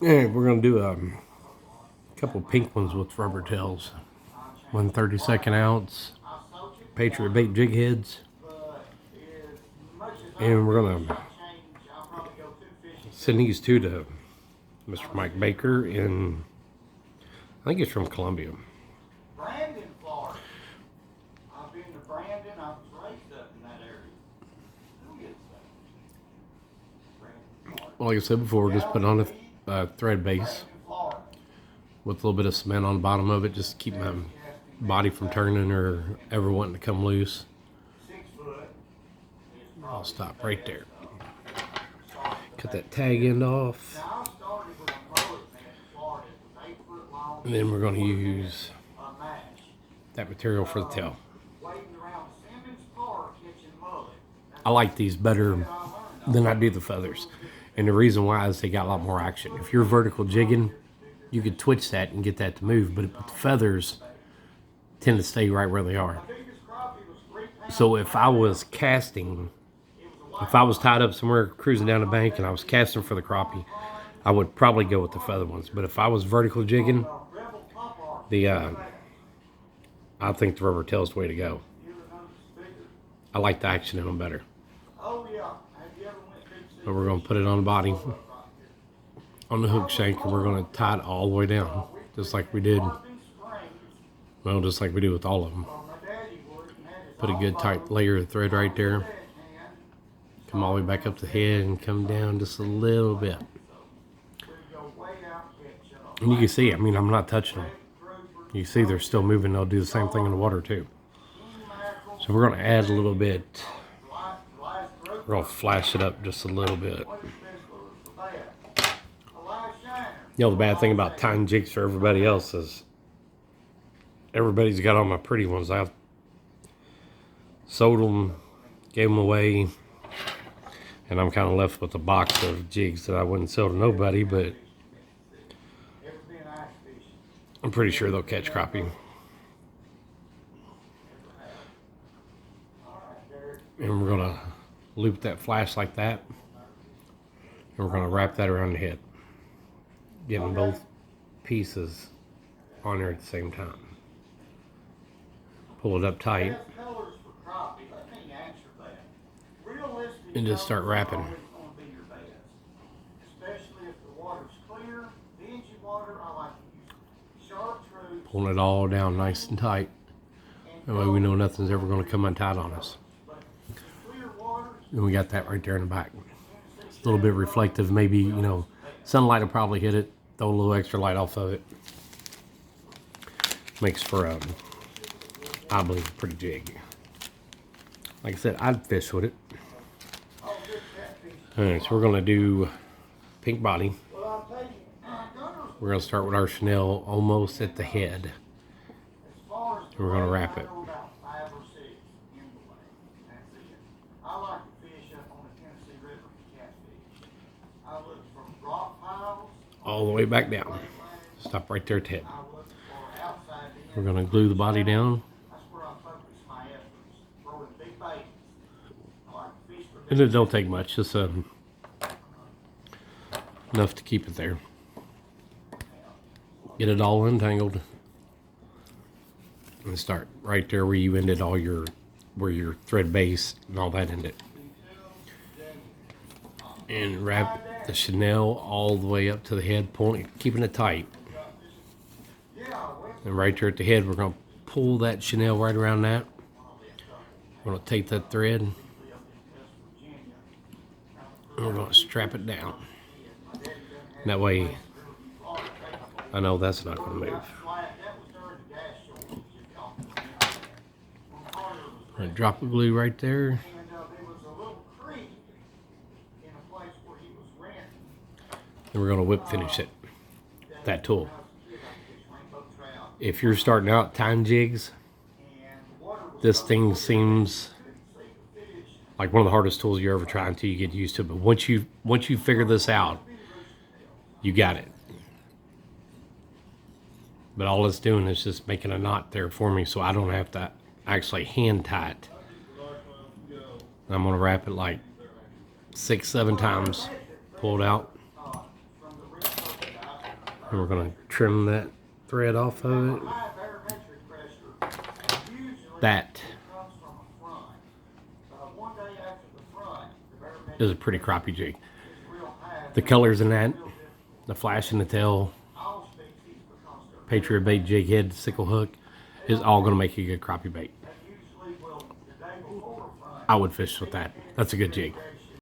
Yeah, we're gonna do a couple pink ones with rubber tails. 1/32 ounce Patriot bait jig heads, and we're gonna send these two to Mr. Mike Baker in, I think it's from Columbia. Brandon, Florida. I've been to Brandon. I was raised up in that area. Who is that? Well, like I said before, we're just putting on a thread base with a little bit of cement on the bottom of it, just to keep my body from turning or ever wanting to come loose. I'll stop right there. Cut that tag end off. And then we're going to use that material for the tail. I like these better than I do the feathers. And the reason why is they got a lot more action. If you're vertical jigging, you could twitch that and get that to move, but the feathers tend to stay right where they are. So if I was casting, if I was tied up somewhere cruising down the bank and I was casting for the crappie, I would probably go with the feather ones. But if I was vertical jigging, I think the rubber tail is the way to go. I like the action in them better. But we're going to put it on the body, on the hook shank, and we're going to tie it all the way down, just like we did. Well, just like we do with all of them. Put a good tight layer of thread right there. Come all the way back up the head and come down just a little bit. And you can see, I mean, I'm not touching them. You see they're still moving. They'll do the same thing in the water too. So we're going to add a little bit. We're going to flash it up just a little bit. You know, the bad thing about tying jigs for everybody else is everybody's got all my pretty ones. I've sold them, gave them away, and I'm kind of left with a box of jigs that I wouldn't sell to nobody, but I'm pretty sure they'll catch crappie. And we're going to loop that flash like that, and we're going to wrap that around the head, getting both pieces on there at the same time. Pull it up tight and just start wrapping. Pulling it all down nice and tight. That way we know nothing's ever going to come untied on us. And we got that right there in the back. It's a little bit reflective. Maybe, you know, sunlight will probably hit it. Throw a little extra light off of it. Makes for a, I believe, a pretty jig. Like I said, I'd fish with it. Alright, so we're going to do pink body. We're going to start with our chenille almost at the head. And we're going to wrap it. All the way back down. Stop right there at the head. We're going to glue the body down. And it don't take much, just enough to keep it there. Get it all untangled. And start right there where you ended all your, where your thread base and all that ended. And wrap the chenille all the way up to the head, pulling, keeping it tight. And right there at the head, we're going to pull that chenille right around that. We're going to take that thread and we're going to strap it down. And that way, I know that's not going to move. I'm going to drop the glue right there. And we're going to whip finish it, that tool. If you're starting out tying jigs, this thing seems like one of the hardest tools you're ever trying until you get used to it. But once you figure this out, you got it. But all it's doing is just making a knot there for me so I don't have to actually hand tie it. I'm going to wrap it like 6-7 times, pull it out, And we're going to trim that thread off of it. High barometric pressure usually That comes from a front. One day after the front, the barometric is a pretty crappie jig. is real high. The colors in that, the flash in the tail, All species because they're Patriot bait, jig head, sickle hook is all going to make a good crappie bait. usually will the day before front. I would fish with that. That's a good jig.